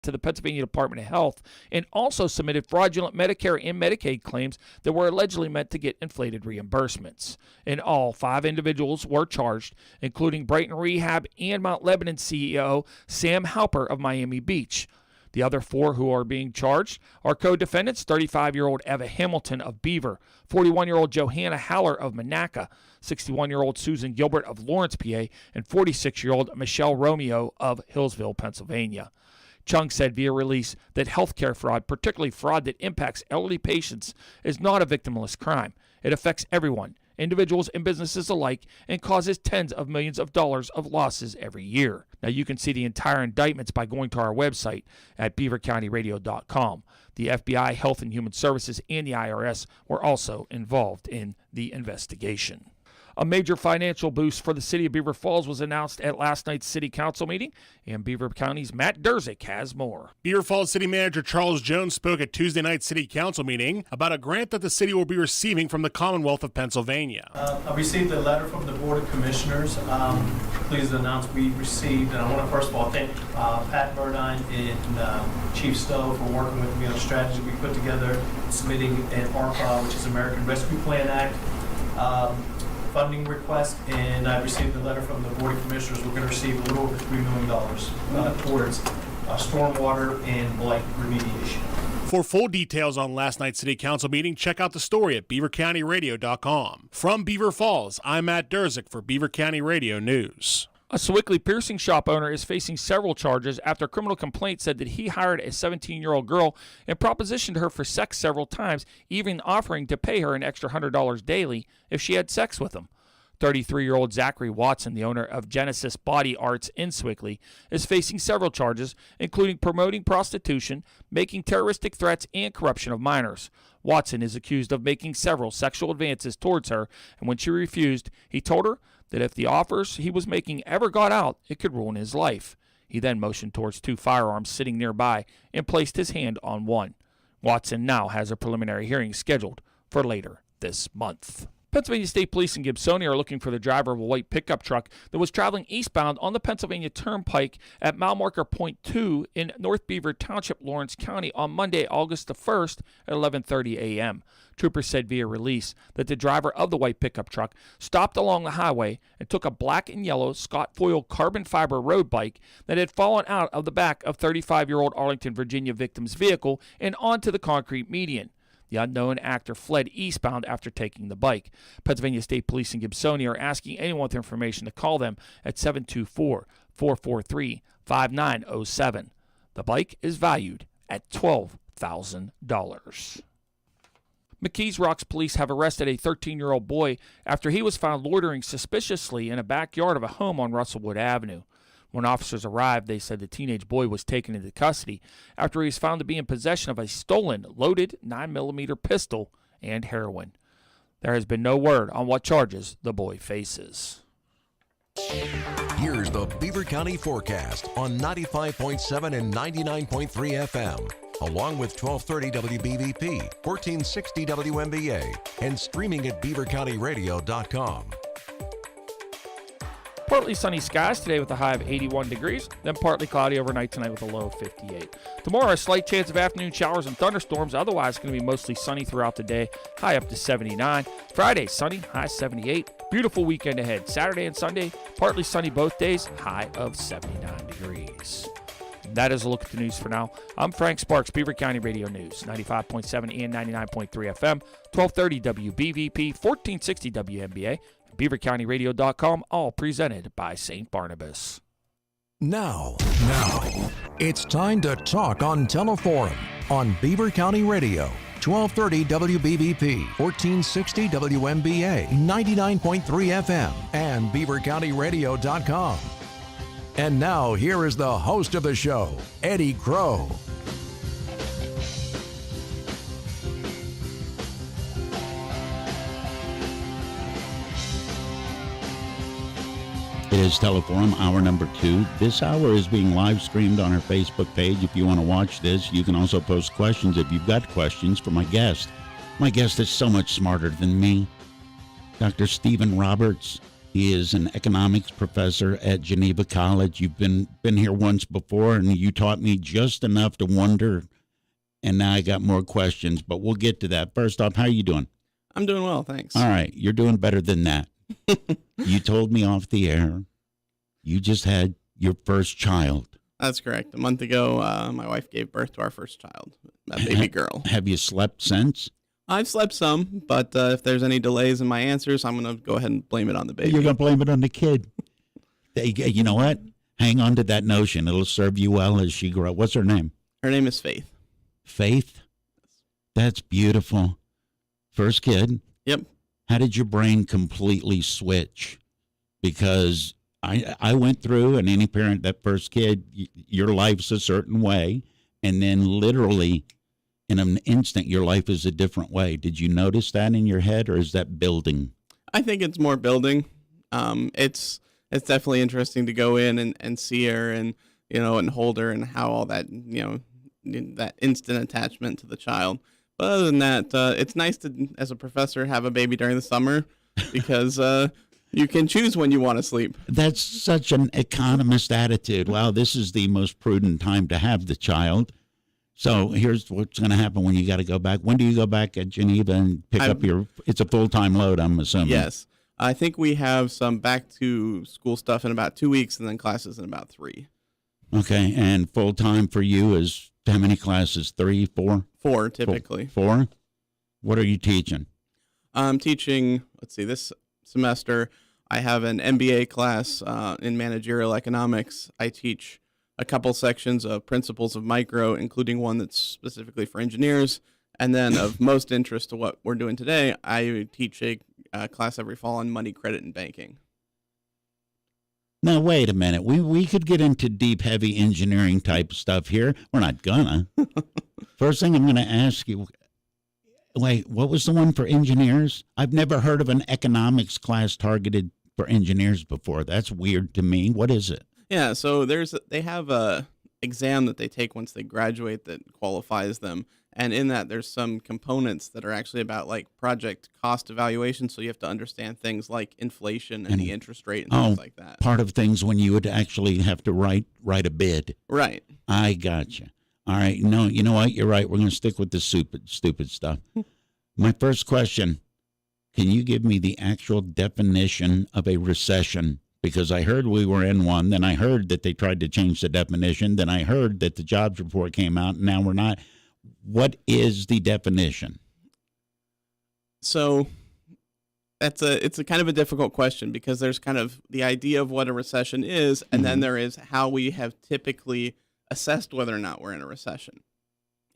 to the Pennsylvania Department of Health and also submitted fraudulent Medicare and Medicaid claims that were allegedly meant to get inflated reimbursements. In all, 5 individuals were charged, including Brighton Rehab and Mount Lebanon CEO Sam Halper of Miami Beach. The other 4 who are being charged are co-defendants, 35-year-old Eva Hamilton of Beaver, 41-year-old Johanna Haller of Monaca, 61-year-old Susan Gilbert of Lawrence, PA, and 46-year-old Michelle Romeo of Hillsville, Pennsylvania. Chung said via release that healthcare fraud, particularly fraud that impacts elderly patients, is not a victimless crime. It affects everyone, individuals and businesses alike, and causes tens of millions of dollars of losses every year. Now, you can see the entire indictments by going to our website at beavercountyradio.com. The FBI, Health and Human Services, and the IRS were also involved in the investigation. A major financial boost for the city of Beaver Falls was announced at last night's city council meeting, and Beaver County's Matt Durzik has more. Beaver Falls City Manager Charles Jones spoke at Tuesday night's city council meeting about a grant that the city will be receiving from the Commonwealth of Pennsylvania. I received a letter from the Board of Commissioners. Pleased to announce we received, and I want to first of all thank Pat Burdine and Chief Stowe for working with me on a strategy we put together, submitting an ARPA, which is American Rescue Plan Act, funding request, and I received a letter from the Board of Commissioners. We're going to receive a little over $3 million towards stormwater and blight remediation. For full details on last night's city council meeting, check out the story at beavercountyradio.com. From Beaver Falls, I'm Matt Durzik for Beaver County Radio News. A Sewickley piercing shop owner is facing several charges after a criminal complaint said that he hired a 17-year-old girl and propositioned her for sex several times, even offering to pay her an extra $100 daily if she had sex with him. 33-year-old Zachary Watson, the owner of Genesis Body Arts in Sewickley, is facing several charges, including promoting prostitution, making terroristic threats, and corruption of minors. Watson is accused of making several sexual advances towards her, and when she refused, he told her that if the offers he was making ever got out, it could ruin his life. He then motioned towards 2 firearms sitting nearby and placed his hand on one. Watson now has a preliminary hearing scheduled for later this month. Pennsylvania State Police in Gibsonia are looking for the driver of a white pickup truck that was traveling eastbound on the Pennsylvania Turnpike at mile marker point 2 in North Beaver Township, Lawrence County on Monday, August the 1st at 11:30 a.m. Troopers said via release that the driver of the white pickup truck stopped along the highway and took a black and yellow Scott foil carbon fiber road bike that had fallen out of the back of 35-year-old Arlington, Virginia victim's vehicle and onto the concrete median. The unknown actor fled eastbound after taking the bike. Pennsylvania State Police in Gibsonia are asking anyone with information to call them at 724-443-5907. The bike is valued at $12,000. McKees Rocks police have arrested a 13-year-old boy after he was found loitering suspiciously in a backyard of a home on Russellwood Avenue. When officers arrived, they said the teenage boy was taken into custody after he was found to be in possession of a stolen, loaded 9mm pistol and heroin. There has been no word on what charges the boy faces. Here's the Beaver County forecast on 95.7 and 99.3 FM, along with 1230 WBVP, 1460 WMBA, and streaming at beavercountyradio.com. Partly sunny skies today with a high of 81 degrees, then partly cloudy overnight tonight with a low of 58. Tomorrow, a slight chance of afternoon showers and thunderstorms. Otherwise, it's going to be mostly sunny throughout the day, high up to 79. Friday, sunny, high 78. Beautiful weekend ahead. Saturday and Sunday, partly sunny both days, high of 79 degrees. That is a look at the news for now. I'm Frank Sparks, Beaver County Radio News, 95.7 and 99.3 FM, 1230 WBVP, 1460 WMBA, BeaverCountyRadio.com, all presented by St. Barnabas. Now, it's time to talk on Teleforum on Beaver County Radio, 1230 WBVP, 1460 WMBA, 99.3 FM, and BeaverCountyRadio.com. And now, here is the host of the show, Eddie Crow. It is Teleforum, hour number 2. This hour is being live streamed on our Facebook page. If you want to watch this, you can also post questions if you've got questions for my guest. My guest is so much smarter than me. Dr. Stephen Roberts. He is an economics professor at Geneva College. You've been here once before, and you taught me just enough to wonder, and now I got more questions, but we'll get to that. First off, how are you doing? I'm doing well, thanks. All right, you're doing better than that. You told me off the air you just had your first child. That's correct. A month ago, my wife gave birth to our first child, a baby girl. Have you slept since? I've slept some, but if there's any delays in my answers, I'm going to go ahead and blame it on the baby. You're going to blame it on the kid. You know what? Hang on to that notion. It'll serve you well as she grows. What's her name? Her name is Faith. Faith? That's beautiful. First kid? Yep. How did your brain completely switch? Because I went through, and any parent, that first kid, your life's a certain way, and then literally in an instant, your life is a different way. Did you notice that in your head, or is that building? I think it's more building. It's definitely interesting to go in and see her and, and hold her and how all that, that instant attachment to the child. But other than that, it's nice to, as a professor, have a baby during the summer because you can choose when you want to sleep. That's such an economist attitude. Wow, this is the most prudent time to have the child. So here's what's going to happen when you got to go back. When do you go back at Geneva and pick up it's a full-time load, I'm assuming. Yes. I think we have some back-to-school stuff in about 2 weeks and then classes in about 3. Okay, and full-time for you is how many classes? 3, 4? 4, typically. 4? What are you teaching? I'm teaching, this semester I have an MBA class in managerial economics. I teach a couple sections of principles of micro, including one that's specifically for engineers. And then of most interest to what we're doing today, I teach a class every fall on money, credit, and banking. Now, wait a minute. We could get into deep, heavy engineering type stuff here. We're not gonna. First thing I'm going to ask you, wait, what was the one for engineers? I've never heard of an economics class targeted for engineers before. That's weird to me. What is it? Yeah, so they have a exam that they take once they graduate that qualifies them. And in that, there's some components that are actually about like project cost evaluation. So you have to understand things like inflation and the interest rate and things like that. Part of things when you would actually have to write a bid. Right. I gotcha. All right. No, you know what? You're right. We're going to stick with the stupid stuff. My first question, can you give me the actual definition of a recession? Because I heard we were in one, then I heard that they tried to change the definition, then I heard that the jobs report came out, and now we're not. What is the definition? So it's a kind of a difficult question because there's kind of the idea of what a recession is, and then there is how we have typically assessed whether or not we're in a recession.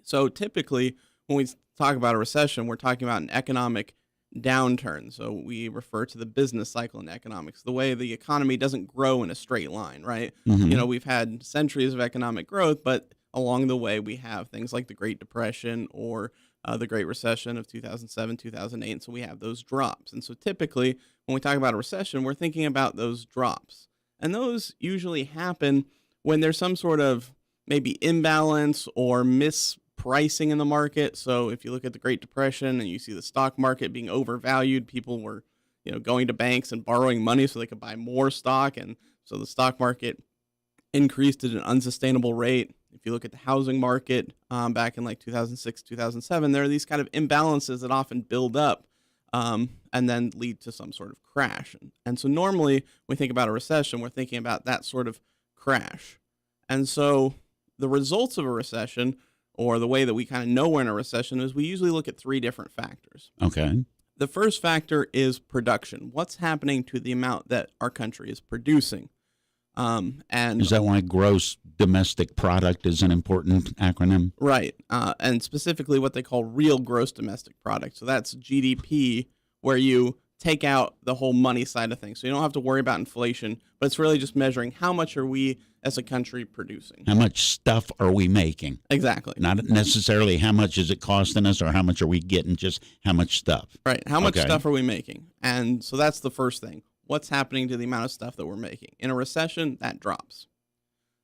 So typically, when we talk about a recession, we're talking about an economic downturn. So we refer to the business cycle in economics, the way the economy doesn't grow in a straight line, right? We've had centuries of economic growth, but along the way we have things like the Great Depression or the Great Recession of 2007, 2008. And so we have those drops. And so typically when we talk about a recession, we're thinking about those drops. And those usually happen when there's some sort of maybe imbalance or mispricing in the market. So if you look at the Great Depression and you see the stock market being overvalued, people were, going to banks and borrowing money so they could buy more stock. And so the stock market increased at an unsustainable rate. If you look at the housing market back in like 2006, 2007, there are these kind of imbalances that often build up and then lead to some sort of crash. And so normally when we think about a recession, we're thinking about that sort of crash. And so the results of a recession, or the way that we kind of know we're in a recession, is we usually look at 3 different factors. Okay. The first factor is production. What's happening to the amount that our country is producing? And is that why gross domestic product is an important acronym? Right. And specifically what they call real gross domestic product. So that's GDP, where you take out the whole money side of things. So you don't have to worry about inflation, but it's really just measuring how much are we as a country producing. How much stuff are we making? Exactly. Not necessarily how much is it costing us or how much are we getting, just how much stuff. Right. How much stuff are we making? And so that's the first thing. What's happening to the amount of stuff that we're making? In a recession, that drops.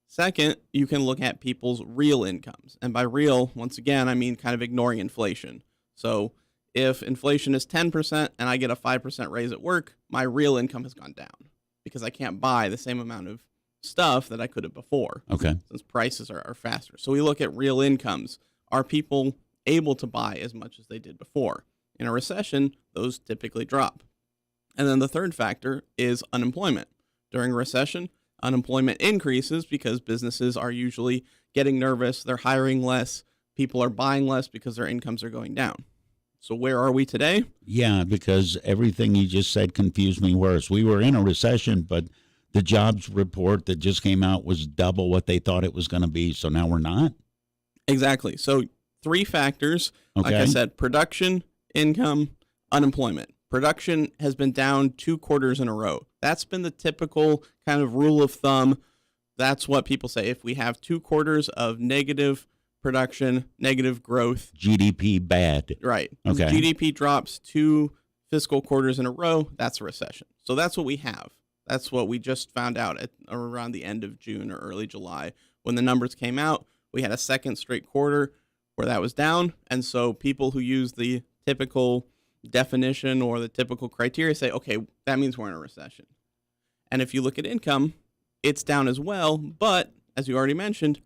Second, you can look at people's real incomes. And by real, once again, I mean kind of ignoring inflation. So if inflation is 10% and I get a 5% raise at work, my real income has gone down because I can't buy the same amount of stuff that I could have before. Okay. Since prices are faster. So we look at real incomes. Are people able to buy as much as they did before? In a recession, those typically drop. And then the third factor is unemployment. During a recession, unemployment increases because businesses are usually getting nervous. They're hiring less. People are buying less because their incomes are going down. So where are we today? Yeah, because everything you just said confused me worse. We were in a recession, but the jobs report that just came out was double what they thought it was going to be. So now we're not? Exactly. So 3 factors. Okay. Like I said, production, income, unemployment. Production has been down 2 quarters in a row. That's been the typical kind of rule of thumb. That's what people say. If we have 2 quarters of negative production, negative growth. GDP bad. Right. Okay. GDP drops 2 fiscal quarters in a row. That's a recession. So that's what we have. That's what we just found out at around the end of June or early July. When the numbers came out, we had a second straight quarter where that was down. And so people who use the typical definition or the typical criteria say, okay, that means we're in a recession. And if you look at income, it's down as well. But as you already mentioned,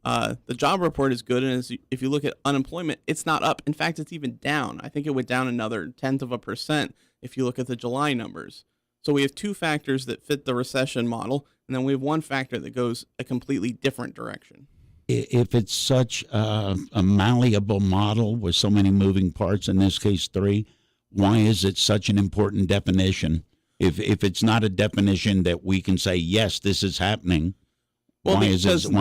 the job report is good. And if you look at unemployment, it's not up. In fact, it's even down. I think it went down another 0.1% if you look at the July numbers. So we have 2 factors that fit the recession model. And then we have 1 factor that goes a completely different direction. If it's such a malleable model with so many moving parts, in this case 3, why is it such an important definition? If it's not a definition that we can say, yes, this is happening, Well, why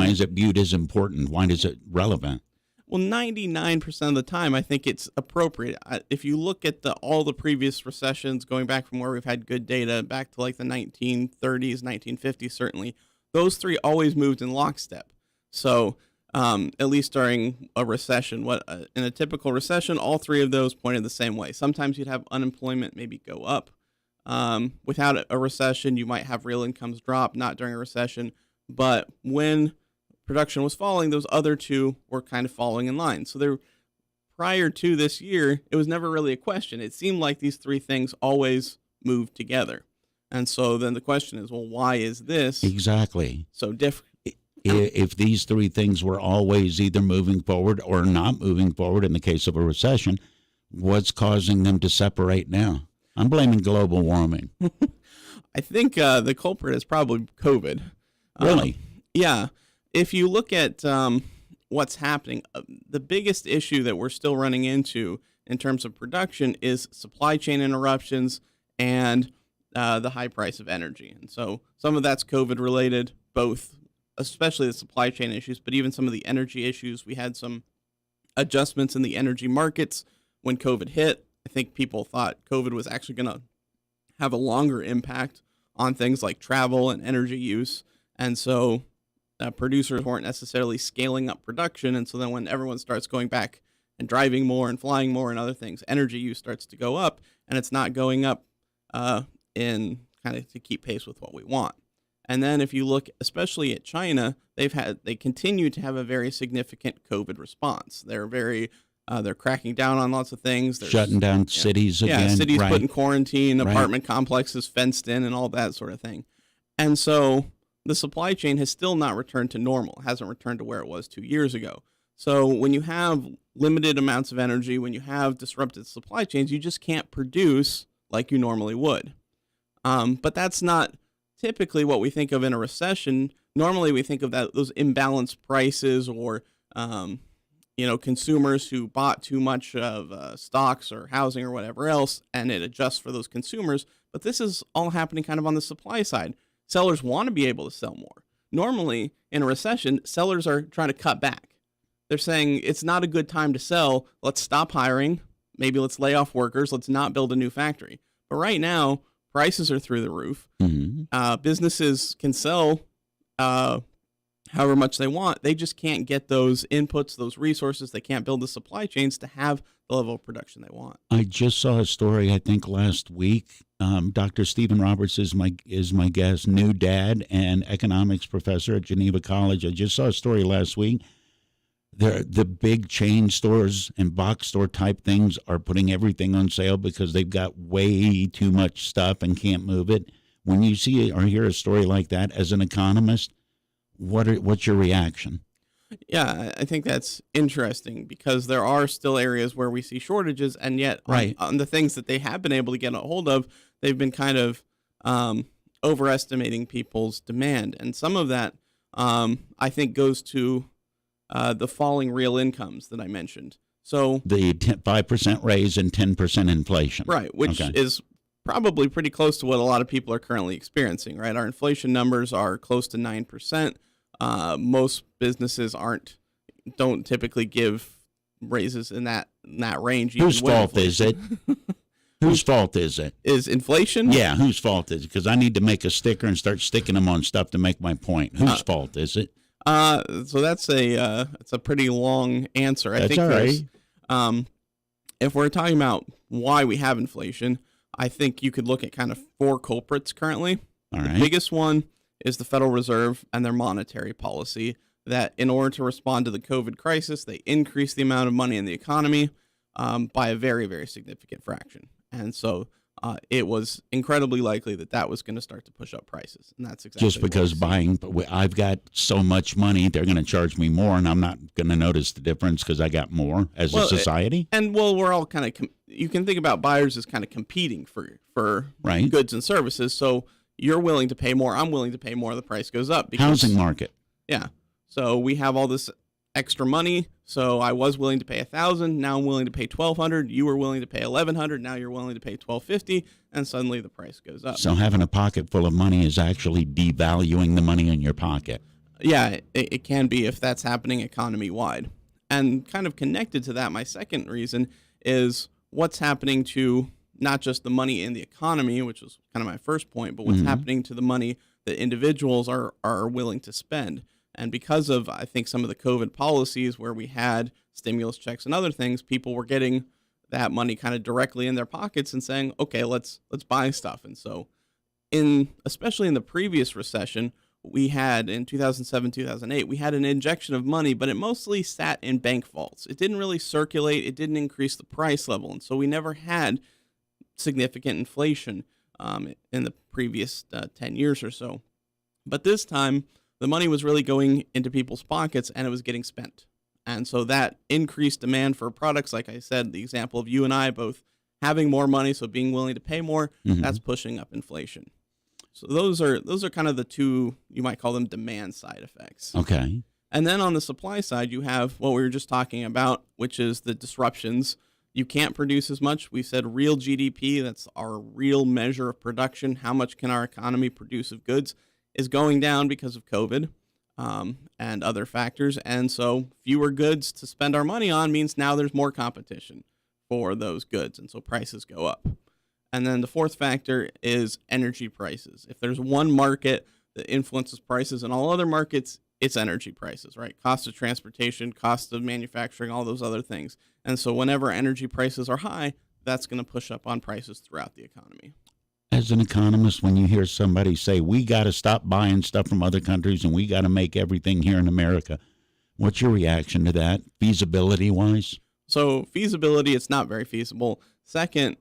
is it viewed as important? Why is it relevant? Well, 99% of the time, I think it's appropriate. If you look at all the previous recessions, going back from where we've had good data, back to like the 1930s, 1950s, certainly, those 3 always moved in lockstep. So at least during a recession, in a typical recession, all 3 of those pointed the same way. Sometimes you'd have unemployment maybe go up. Without a recession, you might have real incomes drop, not during a recession. But when production was falling, those other 2 were kind of falling in line. So prior to this year, it was never really a question. It seemed like these 3 things always moved together. And so then the question is, well, why is this Exactly. so different? If these 3 things were always either moving forward or not moving forward in the case of a recession, what's causing them to separate now? I'm blaming global warming. I think the culprit is probably COVID. Really? Yeah. If you look at what's happening, the biggest issue that we're still running into in terms of production is supply chain interruptions and the high price of energy. And so some of that's COVID related, both especially the supply chain issues, but even some of the energy issues. We had some adjustments in the energy markets when COVID hit. I think people thought COVID was actually going to have a longer impact on things like travel and energy use. And so producers weren't necessarily scaling up production. And so then when everyone starts going back and driving more and flying more and other things, energy use starts to go up, and it's not going up in kind of to keep pace with what we want. And then if you look especially at China, they continue to have a very significant COVID response. They're cracking down on lots of things. They're shutting down cities again. Yeah, cities right. put in quarantine, Right. apartment complexes fenced in, and all that sort of thing. And so the supply chain has still not returned to normal. It hasn't returned to where it was 2 years ago. So when you have limited amounts of energy, when you have disrupted supply chains, you just can't produce like you normally would. But that's not typically what we think of in a recession. Normally we think of those imbalanced prices or consumers who bought too much of stocks or housing or whatever else, and it adjusts for those consumers. But this is all happening kind of on the supply side. Sellers want to be able to sell more. Normally, in a recession, sellers are trying to cut back. They're saying it's not a good time to sell. Let's stop hiring. Maybe let's lay off workers. Let's not build a new factory. But right now, prices are through the roof. Mm-hmm. Businesses can sell however much they want. They just can't get those inputs, those resources. They can't build the supply chains to have the level of production they want. I just saw a story, I think, last week. Dr. Stephen Roberts is my guest, new dad and economics professor at Geneva College. I just saw a story last week. The big chain stores and box store type things are putting everything on sale because they've got way too much stuff and can't move it. When you see or hear a story like that as an economist, what's your reaction? Yeah, I think that's interesting because there are still areas where we see shortages, and yet on the things that they have been able to get a hold of, they've been kind of overestimating people's demand. And some of that, I think, goes to the falling real incomes that I mentioned. So the 5% raise and 10% inflation. Right, which is probably pretty close to what a lot of people are currently experiencing, right? Our inflation numbers are close to 9%. Most businesses don't typically give raises in that range. Whose fault is it? Whose fault is it? Is inflation? Yeah, whose fault is it? Because I need to make a sticker and start sticking them on stuff to make my point. Whose fault is it? So that's it's a pretty long answer. That's all right. If we're talking about why we have inflation, I think you could look at kind of 4 culprits currently. All right. The biggest one is the Federal Reserve and their monetary policy, that in order to respond to the COVID crisis, they increased the amount of money in the economy by a very, very significant fraction. And so it was incredibly likely that was going to start to push up prices. And that's exactly just because I've got so much money, they're going to charge me more, and I'm not going to notice the difference because I got more as a society. We're all kind of you can think about buyers as kind of competing for goods and services. So you're willing to pay more, I'm willing to pay more, the price goes up. Housing market. Yeah. So we have all this extra money. So I was willing to pay $1,000. Now I'm willing to pay $1,200. You were willing to pay $1,100. Now you're willing to pay $1,250, and suddenly the price goes up. So having a pocket full of money is actually devaluing the money in your pocket. Yeah, it can be if that's happening economy wide. And kind of connected to that, my second reason is what's happening to not just the money in the economy, which was kind of my first point, but what's happening to the money that individuals are willing to spend. And because of, I think, some of the COVID policies where we had stimulus checks and other things, people were getting that money kind of directly in their pockets and saying, okay, let's buy stuff. And so especially in the previous recession, we had in 2007, 2008, we had an injection of money, but it mostly sat in bank vaults. It didn't really circulate. It didn't increase the price level. And so we never had significant inflation in the previous 10 years or so. But this time, the money was really going into people's pockets and it was getting spent. And so that increased demand for products, like I said, the example of you and I both having more money, so being willing to pay more, that's pushing up inflation. So those are kind of the two, you might call them demand side effects. Okay. And then on the supply side, you have what we were just talking about, which is the disruptions. You can't produce as much. We said real GDP, that's our real measure of production. How much can our economy produce of goods? Is going down because of COVID and other factors. And so fewer goods to spend our money on means now there's more competition for those goods. And so prices go up. And then the fourth factor is energy prices. If there's one market that influences prices in all other markets, it's energy prices, right? Cost of transportation, cost of manufacturing, all those other things. And so whenever energy prices are high, that's going to push up on prices throughout the economy. As an economist, when you hear somebody say, we got to stop buying stuff from other countries and we got to make everything here in America, what's your reaction to that, feasibility-wise? So feasibility, it's not very feasible. Second,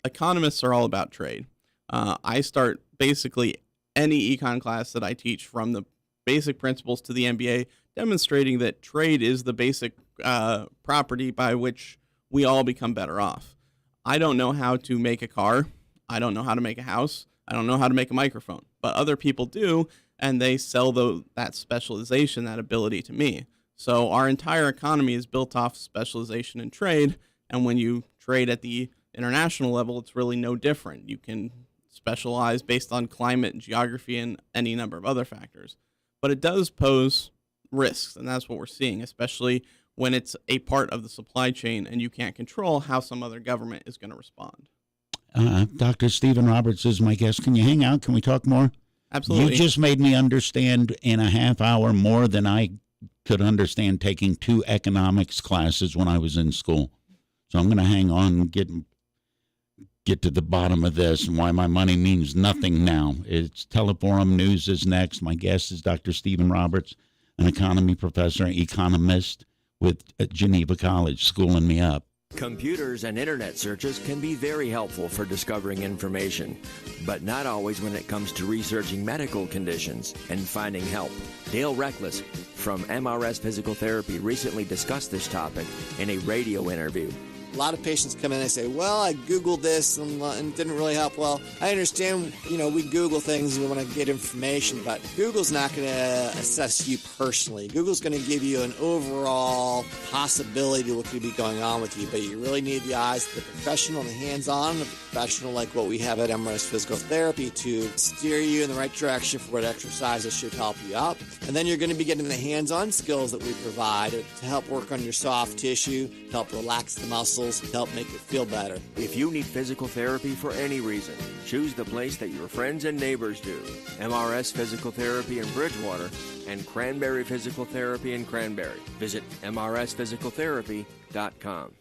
economists are all about trade. I start basically any econ class that I teach from the basic principles to the MBA, demonstrating that trade is the basic property by which we all become better off. I don't know how to make a car. I don't know how to make a house. I don't know how to make a microphone, but other people do, and they sell that specialization, that ability to me. So our entire economy is built off specialization and trade, and when you trade at the international level, it's really no different. You can specialize based on climate and geography and any number of other factors. But it does pose risks, and that's what we're seeing, especially when it's a part of the supply chain and you can't control how some other government is going to respond. Dr. Stephen Roberts is my guest. Can you hang out? Can we talk more? Absolutely. You just made me understand in a half hour more than I could understand taking 2 economics classes when I was in school. So I'm going to hang on and get to the bottom of this and why my money means nothing now. It's Teleforum News is next. My guest is Dr. Stephen Roberts. an economy professor, economist with Geneva College, schooling me up. Computers and internet searches can be very helpful for discovering information, but not always when it comes to researching medical conditions and finding help. Dale Reckless from MRS Physical Therapy recently discussed this topic in a radio interview. A lot of patients come in and say, well, I Googled this and it didn't really help. Well, I understand, we Google things and we want to get information, but Google's not going to assess you personally. Google's going to give you an overall possibility of what could be going on with you, but you really need the eyes of the professional and the hands-on, the professional like what we have at MRS Physical Therapy to steer you in the right direction for what exercises should help you out. And then you're going to be getting the hands-on skills that we provide to help work on your soft tissue, to help relax the muscles, to help make it feel better. If you need physical therapy for any reason, choose the place that your friends and neighbors do. MRS Physical Therapy in Bridgewater and Cranberry Physical Therapy in Cranberry. Visit mrsphysicaltherapy.com.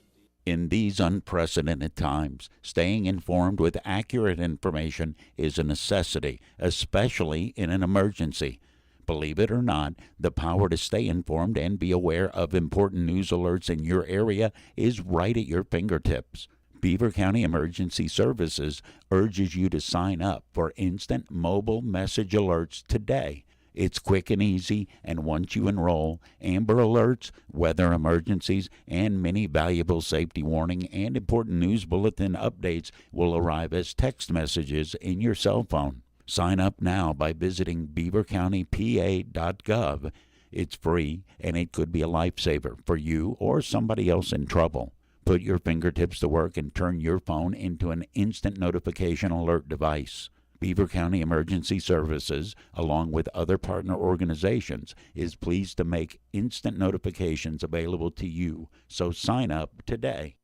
In these unprecedented times, staying informed with accurate information is a necessity, especially in an emergency. Believe it or not, the power to stay informed and be aware of important news alerts in your area is right at your fingertips. Beaver County Emergency Services urges you to sign up for instant mobile message alerts today. It's quick and easy, and once you enroll, Amber Alerts, weather emergencies, and many valuable safety warning and important news bulletin updates will arrive as text messages in your cell phone. Sign up now by visiting beavercountypa.gov. It's free, and it could be a lifesaver for you or somebody else in trouble. Put your fingertips to work and turn your phone into an instant notification alert device. Beaver County Emergency Services, along with other partner organizations, is pleased to make instant notifications available to you, so sign up today.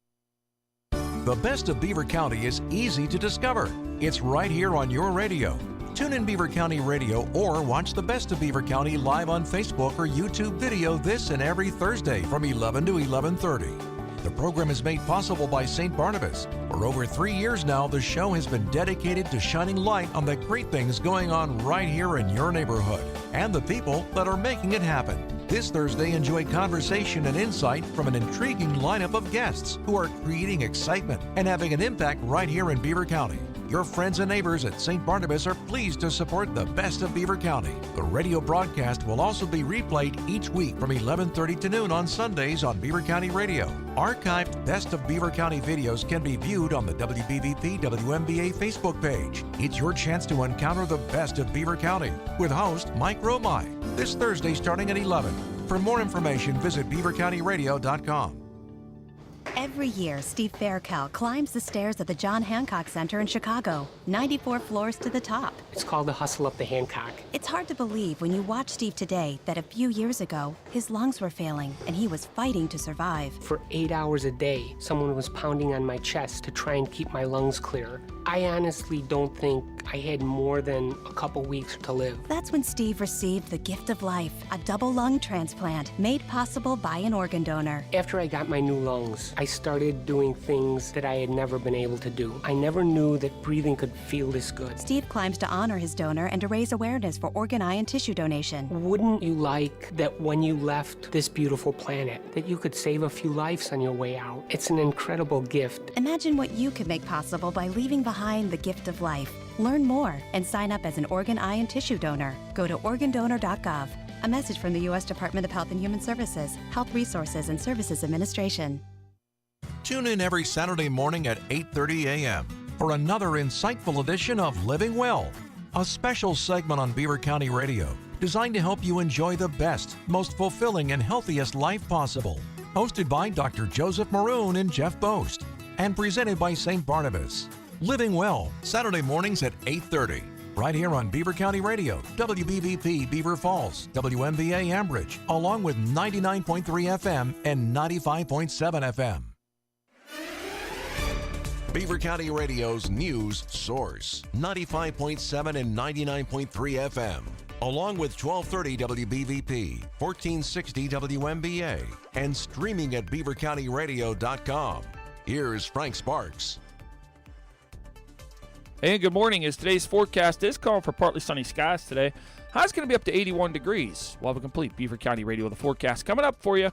The best of Beaver County is easy to discover. It's right here on your radio. Tune in Beaver County Radio or watch the best of Beaver County live on Facebook or YouTube video this and every Thursday from 11 to 11:30. The program is made possible by St. Barnabas. For over 3 years now, the show has been dedicated to shining light on the great things going on right here in your neighborhood and the people that are making it happen. This Thursday, enjoy conversation and insight from an intriguing lineup of guests who are creating excitement and having an impact right here in Beaver County. Your friends and neighbors at St. Barnabas are pleased to support the best of Beaver County. The radio broadcast will also be replayed each week from 11:30 to noon on Sundays on Beaver County Radio. Archived Best of Beaver County videos can be viewed on the WBVP WMBA Facebook page. It's your chance to encounter the best of Beaver County with host Mike Romai this Thursday starting at 11. For more information, visit beavercountyradio.com. Every year, Steve Faircal climbs the stairs at the John Hancock Center in Chicago, 94 floors to the top. It's called the hustle up the Hancock. It's hard to believe when you watch Steve today that a few years ago, his lungs were failing and he was fighting to survive. For 8 hours a day, someone was pounding on my chest to try and keep my lungs clear. I honestly don't think I had more than a couple weeks to live. That's when Steve received the gift of life, a double lung transplant made possible by an organ donor. After I got my new lungs, I started doing things that I had never been able to do. I never knew that breathing could feel this good. Steve climbs to honor his donor and to raise awareness for organ, eye, and tissue donation. Wouldn't you like that when you left this beautiful planet, that you could save a few lives on your way out? It's an incredible gift. Imagine what you could make possible by leaving behind the gift of life. Learn more and sign up as an organ, eye, and tissue donor. Go to organdonor.gov. A message from the U.S. Department of Health and Human Services, Health Resources and Services Administration. Tune in every Saturday morning at 8:30 a.m. for another insightful edition of Living Well, a special segment on Beaver County Radio designed to help you enjoy the best, most fulfilling, and healthiest life possible. Hosted by Dr. Joseph Maroon and Jeff Boast, and presented by St. Barnabas. Living Well, Saturday mornings at 8:30, right here on Beaver County Radio, WBVP Beaver Falls, WMBA Ambridge, along with 99.3 FM and 95.7 FM. Beaver County Radio's news source, 95.7 and 99.3 FM, along with 1230 WBVP, 1460 WMBA, and streaming at beavercountyradio.com. Here's Frank Sparks. And good morning. As today's forecast is calling for partly sunny skies today. High's going to be up to 81 degrees. We'll have a complete Beaver County Radio with a forecast coming up for you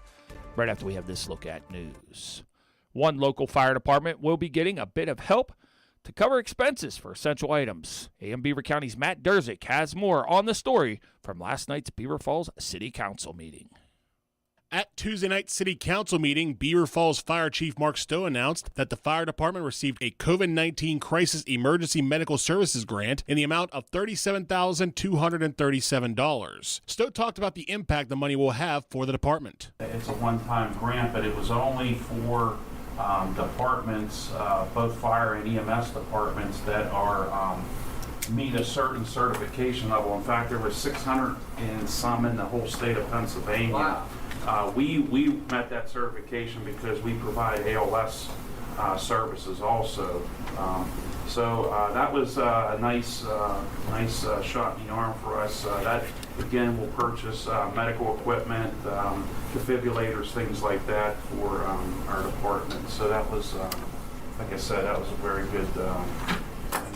right after we have this look at news. One local fire department will be getting a bit of help to cover expenses for essential items. AM Beaver County's Matt Durzik has more on the story from last night's Beaver Falls City Council meeting. At Tuesday night's City Council meeting, Beaver Falls Fire Chief Mark Stowe announced that the fire department received a COVID-19 Crisis Emergency Medical Services grant in the amount of $37,237. Stowe talked about the impact the money will have for the department. It's a one-time grant, but it was only for departments, both fire and EMS departments that are meet a certain certification level. In fact, there were 600 and some in the whole state of Pennsylvania. Wow. We met that certification because we provide ALS services also. So that was a nice shot in the arm for us. That again will purchase medical equipment, defibrillators, things like that for our department. So that was, like I said, that was a very good thing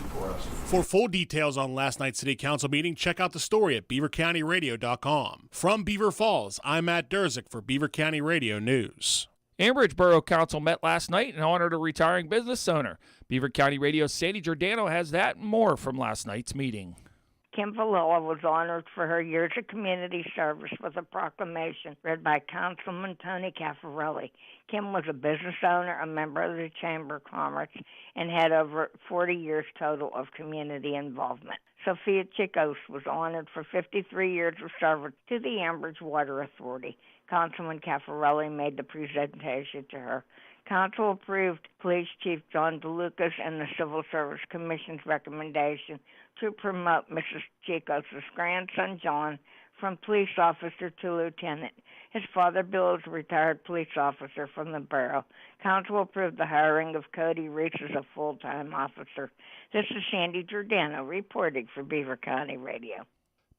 for us. For full details on last night's City Council meeting, check out the story at beavercountyradio.com. From Beaver Falls, I'm Matt Durzik for Beaver County Radio News. Ambridge Borough Council met last night and honored a retiring business owner. Beaver County Radio's Sandy Giordano has that and more from last night's meeting. Kim Valola was honored for her years of community service with a proclamation read by Councilman Tony Caffarelli. Kim was a business owner, a member of the Chamber of Commerce, and had over 40 years total of community involvement. Sophia Chicos was honored for 53 years of service to the Ambridge Water Authority. Councilman Caffarelli made the presentation to her. Council approved Police Chief John DeLucas and the Civil Service Commission's recommendation to promote Mrs. Chicos' grandson, John, from police officer to lieutenant. His father, Bill, is a retired police officer from the borough. Council approved the hiring of Cody Reese as a full-time officer. This is Sandy Giordano reporting for Beaver County Radio.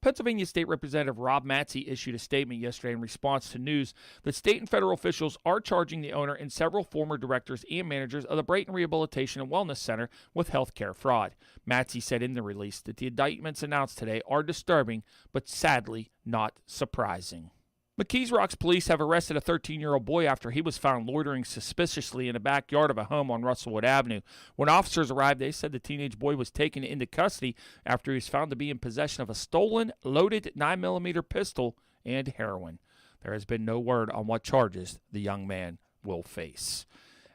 Pennsylvania State Representative Rob Matzey issued a statement yesterday in response to news that state and federal officials are charging the owner and several former directors and managers of the Brayton Rehabilitation and Wellness Center with health care fraud. Matzey said in the release that the indictments announced today are disturbing, but sadly not surprising. McKees Rocks police have arrested a 13-year-old boy after he was found loitering suspiciously in the backyard of a home on Russellwood Avenue. When officers arrived, they said the teenage boy was taken into custody after he was found to be in possession of a stolen, loaded 9mm pistol and heroin. There has been no word on what charges the young man will face.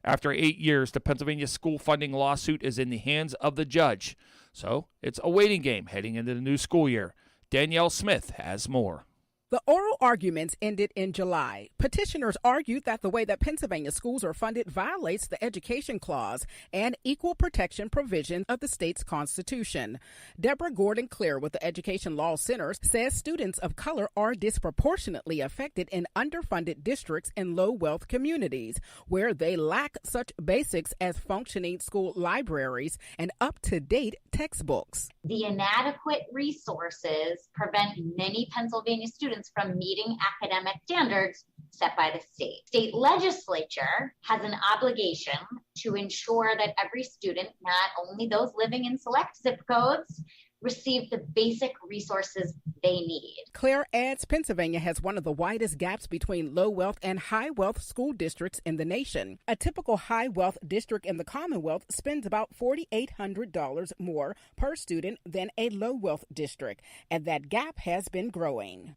After 8 years, the Pennsylvania school funding lawsuit is in the hands of the judge. So it's a waiting game heading into the new school year. Danielle Smith has more. The oral arguments ended in July. Petitioners argued that the way that Pennsylvania schools are funded violates the Education Clause and equal protection provision of the state's constitution. Deborah Gordon-Clear with the Education Law Center says students of color are disproportionately affected in underfunded districts in low-wealth communities, where they lack such basics as functioning school libraries and up-to-date textbooks. The inadequate resources prevent many Pennsylvania students from meeting academic standards set by the state. State legislature has an obligation to ensure that every student, not only those living in select zip codes, receive the basic resources they need. Claire adds Pennsylvania has one of the widest gaps between low-wealth and high-wealth school districts in the nation. A typical high-wealth district in the Commonwealth spends about $4,800 more per student than a low-wealth district, and that gap has been growing.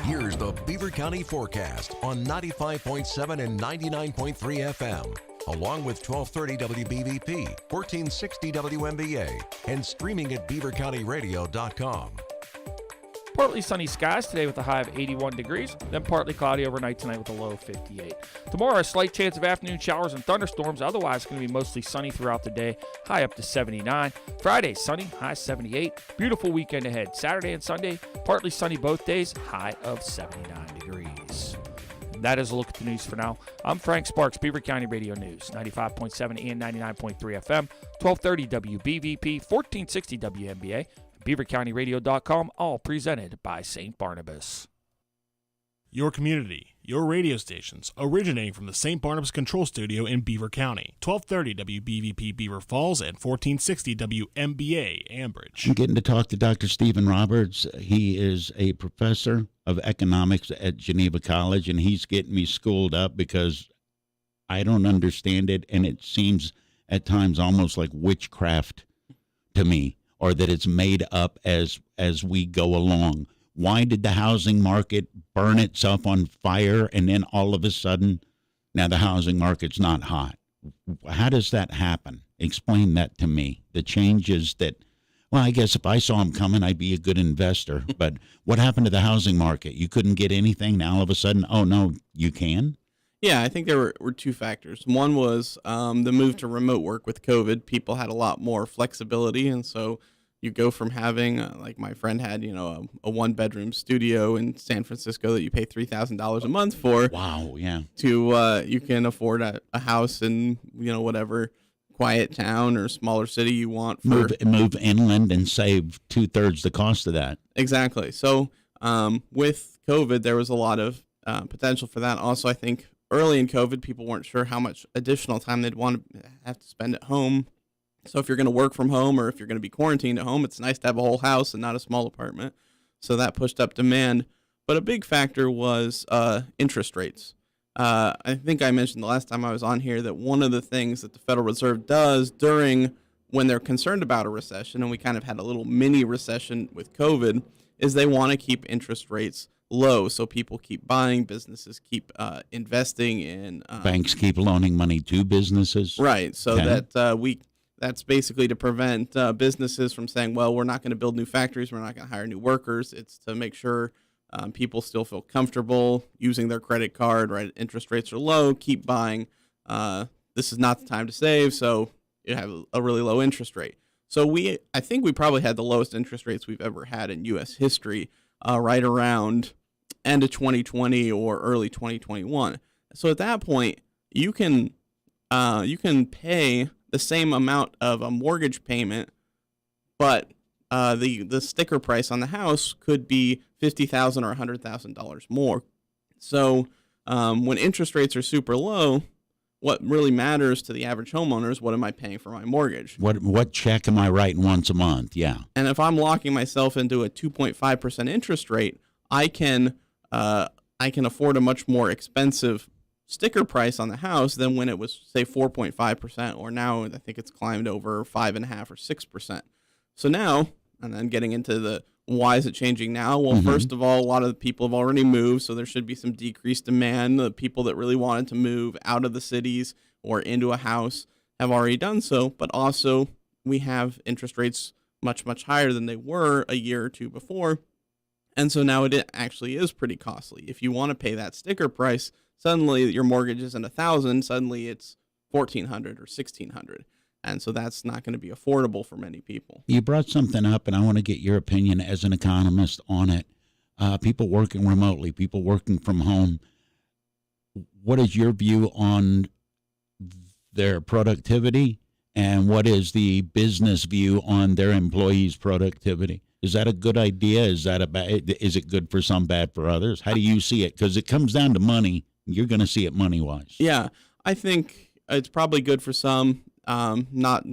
Here's the Beaver County forecast on 95.7 and 99.3 FM, along with 1230 WBVP, 1460 WMBA, and streaming at beavercountyradio.com. Partly sunny skies today with a high of 81 degrees, then partly cloudy overnight tonight with a low of 58. Tomorrow, a slight chance of afternoon showers and thunderstorms. Otherwise, it's going to be mostly sunny throughout the day, high up to 79. Friday, sunny, high 78. Beautiful weekend ahead. Saturday and Sunday, partly sunny both days, high of 79 degrees. That is a look at the news for now. I'm Frank Sparks, Beaver County Radio News, 95.7 and 99.3 FM, 1230 WBVP, 1460 WMBA, BeaverCountyRadio.com, all presented by St. Barnabas. Your community, your radio stations, originating from the St. Barnabas Control Studio in Beaver County. 1230 WBVP Beaver Falls and 1460 WMBA Ambridge. I'm getting to talk to Dr. Stephen Roberts. He is a professor of economics at Geneva College, and he's getting me schooled up because I don't understand it, and it seems at times almost like witchcraft to me, or that it's made up as we go along. Why did the housing market burn itself on fire, and then all of a sudden, now the housing market's not hot? How does that happen? Explain that to me. The changes that, well, I guess if I saw them coming, I'd be a good investor. But what happened to the housing market? You couldn't get anything. Now all of a sudden, oh, no, you can? Yeah, I think there were two factors. One was the move to remote work with COVID. People had a lot more flexibility, and so you go from having, like my friend had, a one-bedroom studio in San Francisco that you pay $3,000 a month for. Wow, yeah. To you can afford a house in, whatever quiet town or smaller city you want. Move inland and save 2/3 the cost of that. Exactly. So with COVID, there was a lot of potential for that. Also, I think early in COVID, people weren't sure how much additional time they'd want to have to spend at home. So if you're going to work from home or if you're going to be quarantined at home, it's nice to have a whole house and not a small apartment. So that pushed up demand. But a big factor was interest rates. I think I mentioned the last time I was on here that one of the things that the Federal Reserve does when they're concerned about a recession, and we kind of had a little mini recession with COVID, is they want to keep interest rates low so people keep buying, businesses keep investing in. Banks keep loaning money to businesses. Right, so that's basically to prevent businesses from saying, well, we're not going to build new factories, we're not going to hire new workers. It's to make sure people still feel comfortable using their credit card, right? Interest rates are low, keep buying. This is not the time to save, so you have a really low interest rate. So I think we probably had the lowest interest rates we've ever had in U.S. history, right around end of 2020 or early 2021. So at that point, you can pay the same amount of a mortgage payment, but the sticker price on the house could be $50,000 or $100,000 more. So when interest rates are super low, what really matters to the average homeowner is what am I paying for my mortgage? What check am I writing once a month? Yeah. And if I'm locking myself into a 2.5% interest rate, I can afford a much more expensive sticker price on the house than when it was, say, 4.5%, or now I think it's climbed over 5.5% or 6%. So now, and then getting into the why is it changing now? Well, first of all, a lot of the people have already moved, so there should be some decreased demand. The people that really wanted to move out of the cities or into a house have already done so, but also we have interest rates much, much higher than they were a year or two before. And so now it actually is pretty costly. If you want to pay that sticker price, suddenly your mortgage isn't $1,000, suddenly it's $1,400 or $1,600. And so that's not going to be affordable for many people. You brought something up, and I want to get your opinion as an economist on it. People working remotely, people working from home. What is your view on their productivity, and what is the business view on their employees' productivity? Is that a good idea? Is it good for some, bad for others? How do you see it? Because it comes down to money. You're going to see it money-wise. Yeah, I think it's probably good for some. Not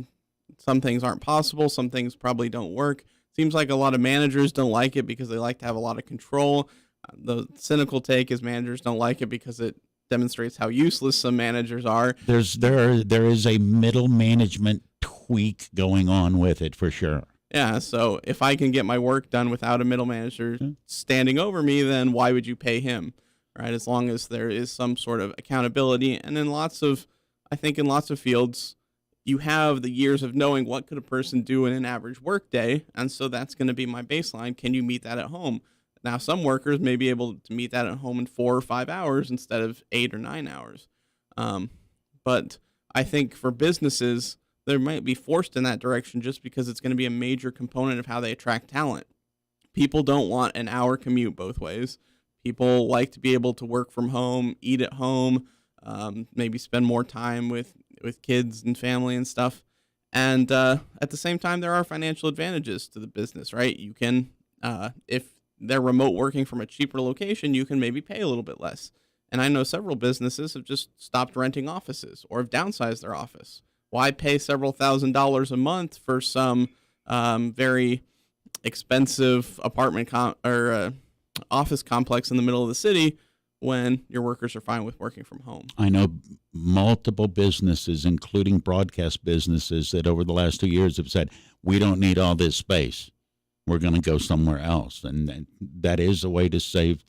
some things aren't possible. Some things probably don't work. Seems like a lot of managers don't like it because they like to have a lot of control. The cynical take is managers don't like it because it demonstrates how useless some managers are. There is a middle management tweak going on with it for sure. Yeah, so if I can get my work done without a middle manager standing over me, then why would you pay him, right? As long as there is some sort of accountability. And in lots of fields, you have the years of knowing what could a person do in an average work day, and so that's going to be my baseline. Can you meet that at home? Now, some workers may be able to meet that at home in 4 or 5 hours instead of 8 or 9 hours. But I think for businesses, they might be forced in that direction just because it's going to be a major component of how they attract talent. People don't want an hour commute both ways. People like to be able to work from home, eat at home, maybe spend more time with kids and family and stuff. And at the same time, there are financial advantages to the business, right? You can, if they're remote working from a cheaper location, you can maybe pay a little bit less. And I know several businesses have just stopped renting offices or have downsized their office. Why pay several $1,000s a month for some very expensive apartment or office complex in the middle of the city when your workers are fine with working from home? I know multiple businesses, including broadcast businesses, that over the last 2 years have said, we don't need all this space. We're going to go somewhere else. And that is a way to save.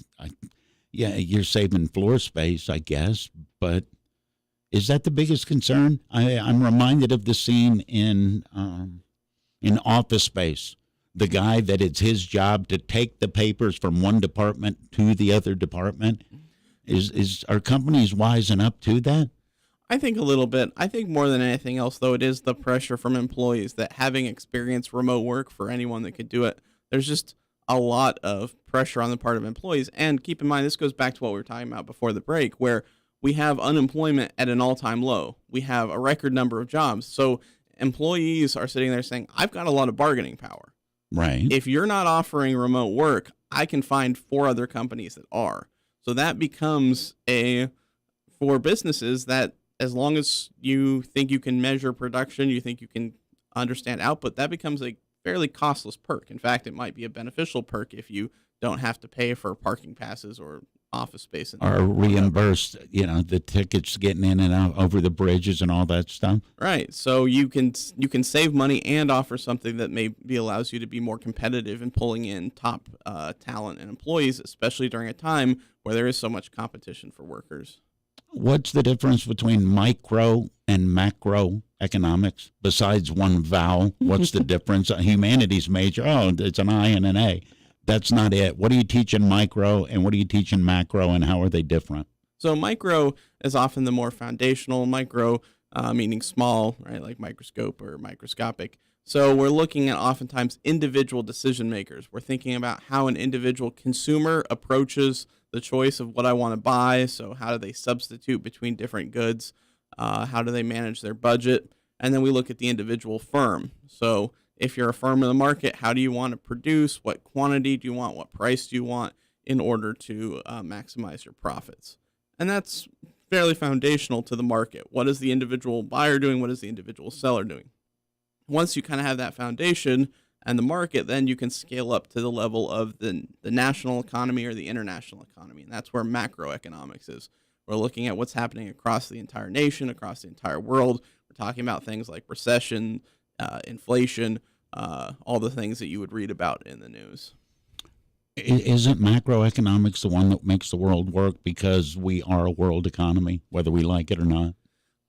Yeah, you're saving floor space, I guess, but is that the biggest concern? I'm reminded of the scene in Office Space. The guy that it's his job to take the papers from one department to the other department. Are companies wising up to that? I think a little bit. I think more than anything else, though, it is the pressure from employees that having experienced remote work for anyone that could do it, there's just a lot of pressure on the part of employees. And keep in mind, this goes back to what we were talking about before the break, where we have unemployment at an all-time low. We have a record number of jobs. So employees are sitting there saying, I've got a lot of bargaining power. Right. If you're not offering remote work, I can find 4 other companies that are. So that becomes for businesses that as long as you think you can measure production, you think you can understand output, that becomes a fairly costless perk. In fact, it might be a beneficial perk if you don't have to pay for parking passes or office space. Or reimbursed, the tickets getting in and out over the bridges and all that stuff. Right. So you can save money and offer something that maybe allows you to be more competitive in pulling in top talent and employees, especially during a time where there is so much competition for workers. What's the difference between micro and macro economics? Besides one vowel, what's the difference? Humanities major, it's an I and an A. That's not it. What do you teach in micro and what do you teach in macro, and how are they different? So micro is often the more foundational. Micro meaning small, right, like microscope or microscopic. So we're looking at oftentimes individual decision makers. We're thinking about how an individual consumer approaches the choice of what I want to buy. So how do they substitute between different goods? How do they manage their budget? And then we look at the individual firm. So if you're a firm in the market, how do you want to produce? What quantity do you want? What price do you want in order to maximize your profits? And that's fairly foundational to the market. What is the individual buyer doing? What is the individual seller doing? Once you kind of have that foundation and the market, then you can scale up to the level of the national economy or the international economy. And that's where macroeconomics is. We're looking at what's happening across the entire nation, across the entire world. We're talking about things like recession, inflation, all the things that you would read about in the news. Isn't macroeconomics the one that makes the world work because we are a world economy, whether we like it or not?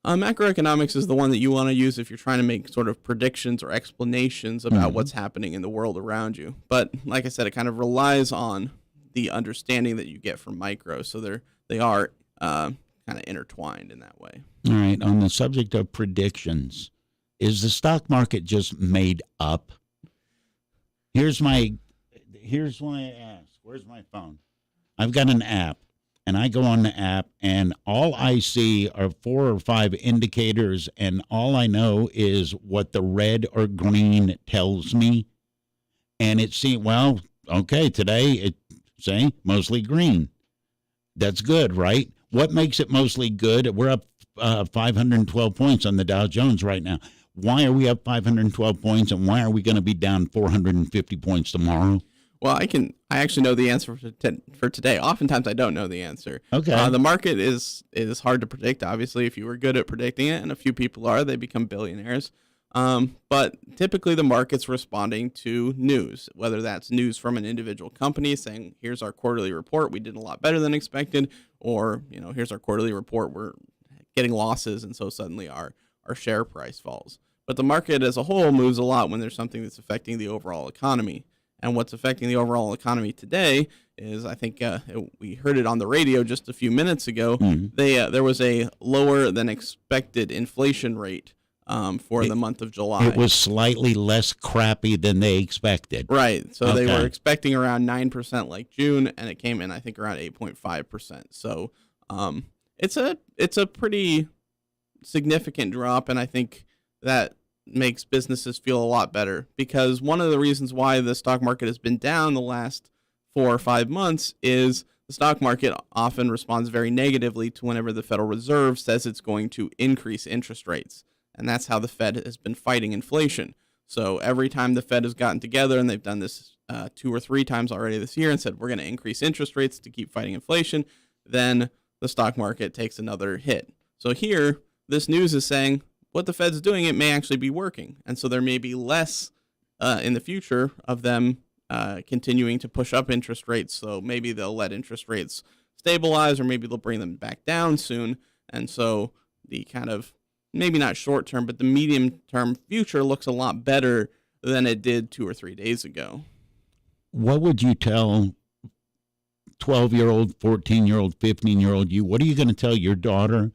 Macroeconomics is the one that you want to use if you're trying to make sort of predictions or explanations about what's happening in the world around you. But like I said, it kind of relies on the understanding that you get from micro. So they are kind of intertwined in that way. All right. On the subject of predictions, is the stock market just made up? Here's why I ask. Where's my phone? I've got an app, and I go on the app, and all I see are 4 or 5 indicators, and all I know is what the red or green tells me. And it seems, well, okay, today it's mostly green. That's good, right? What makes it mostly good? We're up 512 points on the Dow Jones right now. Why are we up 512 points, and why are we going to be down 450 points tomorrow? Well, I actually know the answer for today. Oftentimes, I don't know the answer. Okay. The market is hard to predict. Obviously, if you were good at predicting it, and a few people are, they become billionaires. But typically, the market's responding to news, whether that's news from an individual company saying, "Here's our quarterly report. We did a lot better than expected," or "Here's our quarterly report. We're getting losses, and so suddenly our share price falls." But the market as a whole moves a lot when there's something that's affecting the overall economy. And what's affecting the overall economy today is, I think we heard it on the radio just a few minutes ago, there was a lower than expected inflation rate for the month of July. It was slightly less crappy than they expected. Right. So they were expecting around 9% like June, and it came in, I think, around 8.5%. So it's a pretty significant drop, and I think that makes businesses feel a lot better, because one of the reasons why the stock market has been down the last 4 or 5 months is the stock market often responds very negatively to whenever the Federal Reserve says it's going to increase interest rates. And that's how the Fed has been fighting inflation. So every time the Fed has gotten together, and they've done this 2 or 3 times already this year, and said we're going to increase interest rates to keep fighting inflation, then the stock market takes another hit. So here, this news is saying what the Fed's doing, it may actually be working. And so there may be less in the future of them continuing to push up interest rates. So maybe they'll let interest rates stabilize, or maybe they'll bring them back down soon. And so the kind of, maybe not short term, but the medium term future looks a lot better than it did 2 or 3 days ago. What would you tell 12-year-old, 14-year-old, 15-year-old you? What are you going to tell your daughter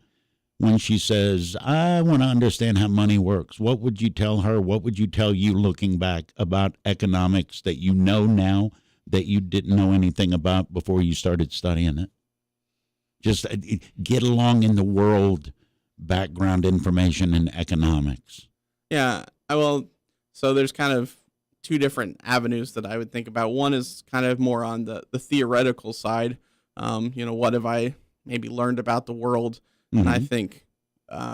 when she says, I want to understand how money works? What would you tell her? What would you tell you looking back about economics that you know now that you didn't know anything about before you started studying it? Just get along in the world, background information in economics. Yeah, so there's kind of 2 different avenues that I would think about. One is kind of more on the theoretical side. What have I maybe learned about the world? And I think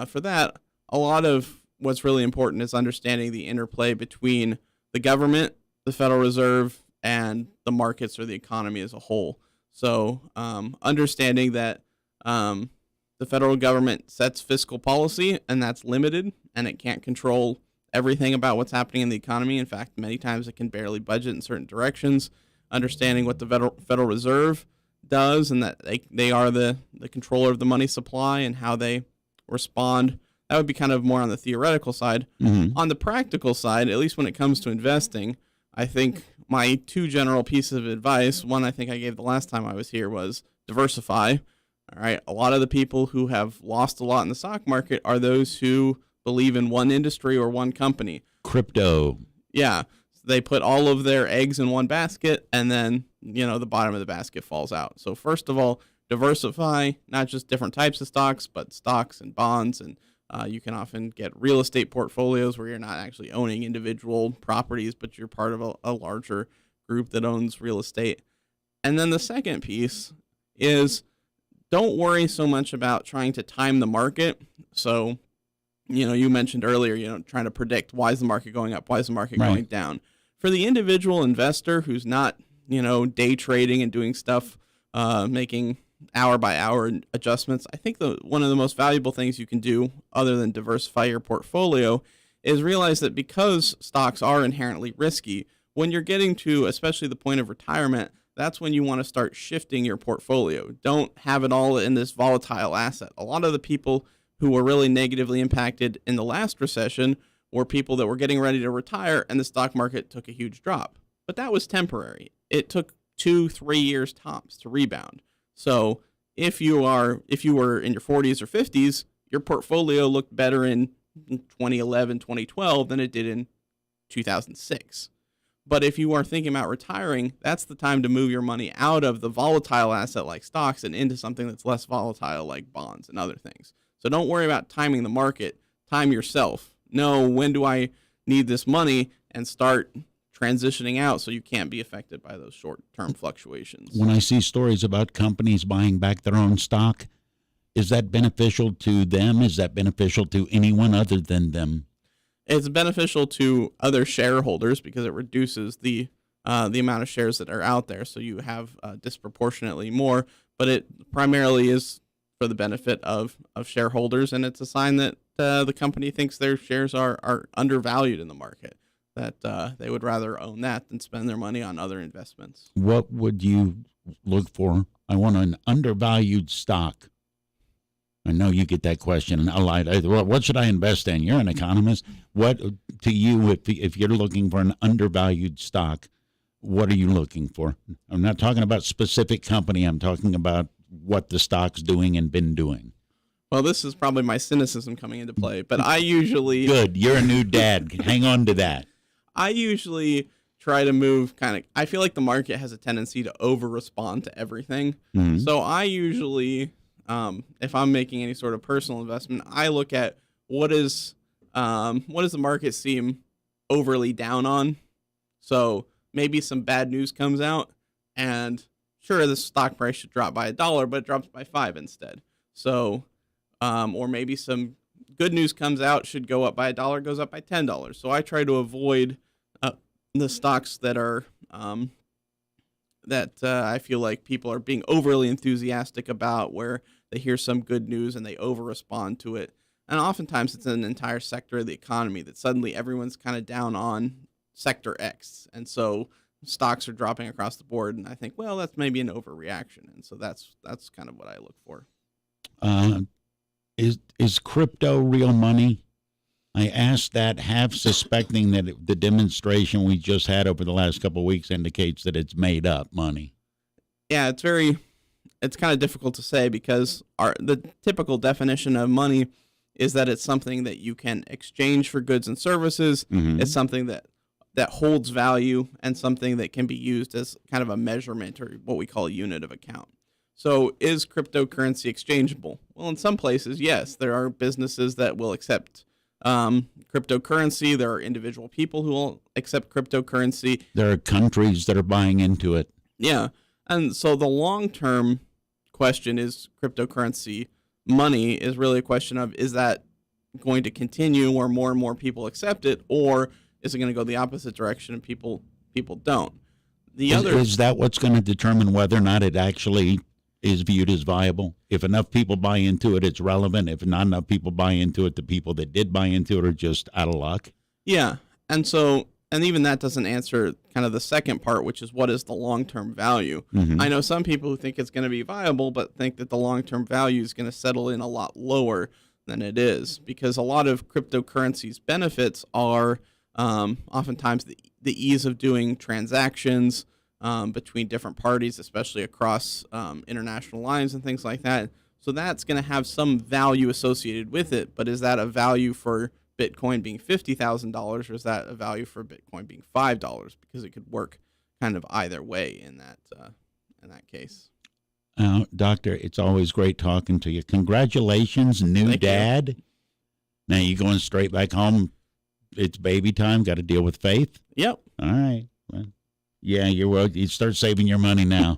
for that, a lot of what's really important is understanding the interplay between the government, the Federal Reserve, and the markets or the economy as a whole. So understanding that the federal government sets fiscal policy, and that's limited, and it can't control everything about what's happening in the economy. In fact, many times it can barely budget in certain directions. Understanding what the Federal Reserve does, and that they are the controller of the money supply and how they respond. That would be kind of more on the theoretical side. On the practical side, at least when it comes to investing, I think my 2 general pieces of advice, one I think I gave the last time I was here, was diversify. All right, a lot of the people who have lost a lot in the stock market are those who believe in one industry or one company. Crypto. Yeah. They put all of their eggs in one basket, and then, the bottom of the basket falls out. So first of all, diversify, not just different types of stocks, but stocks and bonds. And you can often get real estate portfolios where you're not actually owning individual properties, but you're part of a larger group that owns real estate. And then the second piece is don't worry so much about trying to time the market. So, you mentioned earlier, trying to predict, why is the market going up? Why is the market going down? For the individual investor who's not, day trading and doing stuff, making hour by hour adjustments, I think one of the most valuable things you can do, other than diversify your portfolio, is realize that because stocks are inherently risky, when you're getting to especially the point of retirement, that's when you want to start shifting your portfolio. Don't have it all in this volatile asset. A lot of the people who were really negatively impacted in the last recession were people that were getting ready to retire, and the stock market took a huge drop. But that was temporary. It took 2-3 years tops to rebound. So if you were in your 40s or 50s, your portfolio looked better in 2011, 2012 than it did in 2006. But if you are thinking about retiring, that's the time to move your money out of the volatile asset like stocks and into something that's less volatile like bonds and other things. So don't worry about timing the market. Time yourself. Know, when do I need this money, and start transitioning out so you can't be affected by those short-term fluctuations. When I see stories about companies buying back their own stock, is that beneficial to them? Is that beneficial to anyone other than them? It's beneficial to other shareholders because it reduces the amount of shares that are out there, so you have disproportionately more, but it primarily is for the benefit of shareholders, and it's a sign that the company thinks their shares are undervalued in the market, that they would rather own that than spend their money on other investments. What would you look for? I want an undervalued stock. I know you get that question, and what should I invest in? You're an economist. What, to you, if you're looking for an undervalued stock, what are you looking for? I'm not talking about specific company. I'm talking about what the stock's doing and been doing. Well, this is probably my cynicism coming into play, but I usually... Good. You're a new dad. Hang on to that. I usually try to move I feel like the market has a tendency to over-respond to everything. Mm-hmm. So I usually, if I'm making any sort of personal investment, I look at what does the market seem overly down on? So maybe some bad news comes out, and sure, the stock price should drop by $1, but it drops by 5 instead. So, or maybe some good news comes out, should go up by $1, goes up by $10. So I try to avoid the stocks that are I feel like people are being overly enthusiastic about, where they hear some good news and they over-respond to it. And oftentimes it's an entire sector of the economy that suddenly everyone's kind of down on sector X. And so stocks are dropping across the board. And I think, well, that's maybe an overreaction. And so that's kind of what I look for. Is crypto real money? I asked that half suspecting that the demonstration we just had over the last couple of weeks indicates that it's made up money. Yeah, it's kind of difficult to say, because the typical definition of money is that it's something that you can exchange for goods and services. Mm-hmm. It's something that holds value, and something that can be used as kind of a measurement, or what we call a unit of account. So is cryptocurrency exchangeable? Well, in some places, yes. There are businesses that will accept cryptocurrency. There are individual people who will accept cryptocurrency. There are countries that are buying into it. Yeah. And so the long-term question is, cryptocurrency money is really a question of, is that going to continue where more and more people accept it, or is it going to go the opposite direction and people don't? Is that what's going to determine whether or not it actually is viewed as viable? If enough people buy into it, it's relevant. If not enough people buy into it, the people that did buy into it are just out of luck. Yeah. And even that doesn't answer kind of the second part, which is, what is the long-term value? Mm-hmm. I know some people who think it's going to be viable, but think that the long-term value is going to settle in a lot lower than it is, because a lot of cryptocurrency's benefits are oftentimes the ease of doing transactions between different parties, especially across international lines and things like that. So that's going to have some value associated with it. But is that a value for Bitcoin being $50,000, or is that a value for Bitcoin being $5? Because it could work kind of either way in that case. Doctor, it's always great talking to you. Congratulations, new dad. You. Now you going straight back home. It's baby time. Got to deal with Faith. Yep. All right. Well, yeah, you start saving your money now.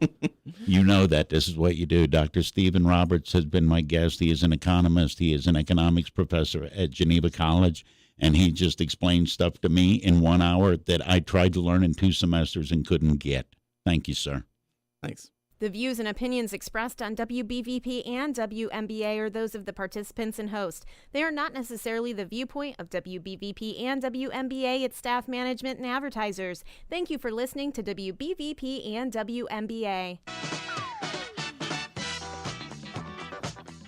You know that this is what you do. Dr. Stephen Roberts has been my guest. He is an economist. He is an economics professor at Geneva College, and he just explained stuff to me in 1 hour that I tried to learn in 2 semesters and couldn't get. Thank you, sir. Thanks. The views and opinions expressed on WBVP and WMBA are those of the participants and host. They are not necessarily the viewpoint of WBVP and WMBA, its staff, management, and advertisers. Thank you for listening to WBVP and WMBA.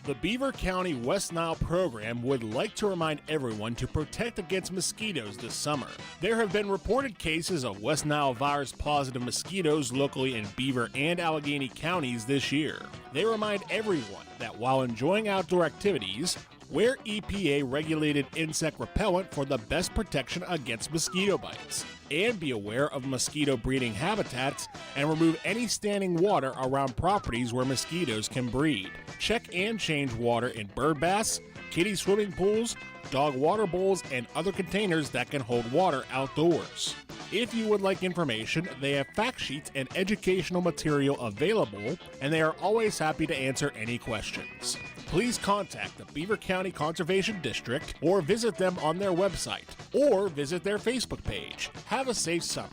The Beaver County West Nile program would like to remind everyone to protect against mosquitoes this summer. There have been reported cases of West Nile virus positive mosquitoes locally in Beaver and Allegheny counties this year. They remind everyone that while enjoying outdoor activities, wear EPA regulated insect repellent for the best protection against mosquito bites. And be aware of mosquito breeding habitats and remove any standing water around properties where mosquitoes can breed. Check and change water in bird baths, kiddie swimming pools, dog water bowls, and other containers that can hold water outdoors. If you would like information, they have fact sheets and educational material available, and they are always happy to answer any questions. Please contact the Beaver County Conservation District or visit them on their website or visit their Facebook page. Have a safe summer.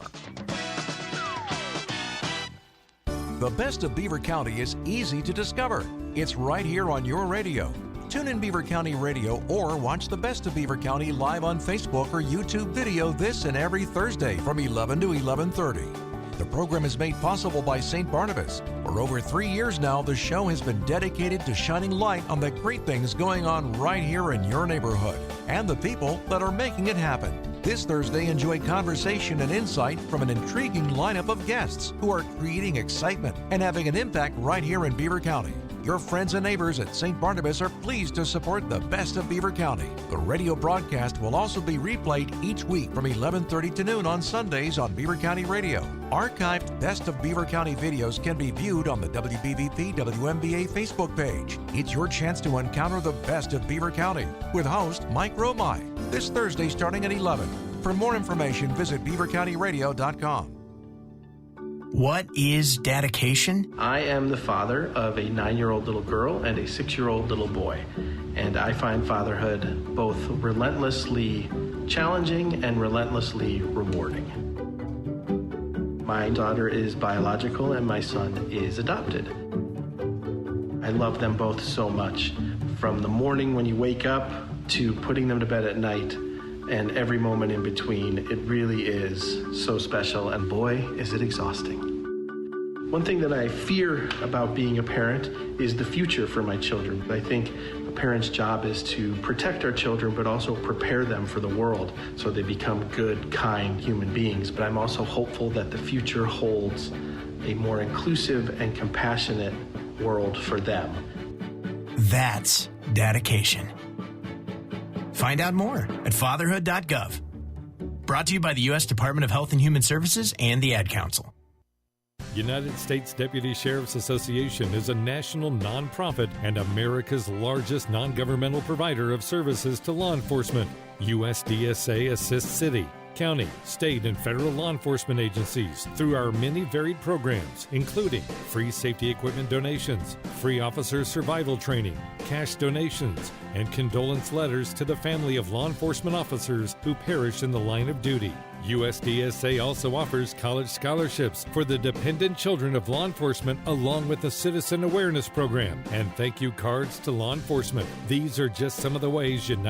The best of Beaver County is easy to discover. It's right here on your radio. Tune in Beaver County Radio or watch the Best of Beaver County live on Facebook or YouTube video this and every Thursday from 11 to 11:30. The program is made possible by St. Barnabas. For over 3 years now, the show has been dedicated to shining light on the great things going on right here in your neighborhood and the people that are making it happen. This Thursday, enjoy conversation and insight from an intriguing lineup of guests who are creating excitement and having an impact right here in Beaver County. Your friends and neighbors at St. Barnabas are pleased to support the Best of Beaver County. The radio broadcast will also be replayed each week from 11:30 to noon on Sundays on Beaver County Radio. Archived Best of Beaver County videos can be viewed on the WBVP WMBA Facebook page. It's your chance to encounter the best of Beaver County with host Mike Romai this Thursday starting at 11. For more information, visit beavercountyradio.com. What is dedication? I am the father of a 9-year-old little girl and a 6-year-old little boy, and I find fatherhood both relentlessly challenging and relentlessly rewarding. My daughter is biological and my son is adopted. I love them both so much, from the morning when you wake up to putting them to bed at night, and every moment in between. It really is so special, and boy, is it exhausting. One thing that I fear about being a parent is the future for my children. I think a parent's job is to protect our children, but also prepare them for the world so they become good, kind human beings. But I'm also hopeful that the future holds a more inclusive and compassionate world for them. That's dedication. Find out more at fatherhood.gov. Brought to you by the U.S. Department of Health and Human Services and the Ad Council. United States Deputy Sheriff's Association is a national nonprofit and America's largest non-governmental provider of services to law enforcement. USDSA assists city, county, state, and federal law enforcement agencies through our many varied programs, including free safety equipment donations, free officer survival training, cash donations, and condolence letters to the family of law enforcement officers who perished in the line of duty. USDSA also offers college scholarships for the dependent children of law enforcement, along with a citizen awareness program and thank you cards to law enforcement. These are just some of the ways United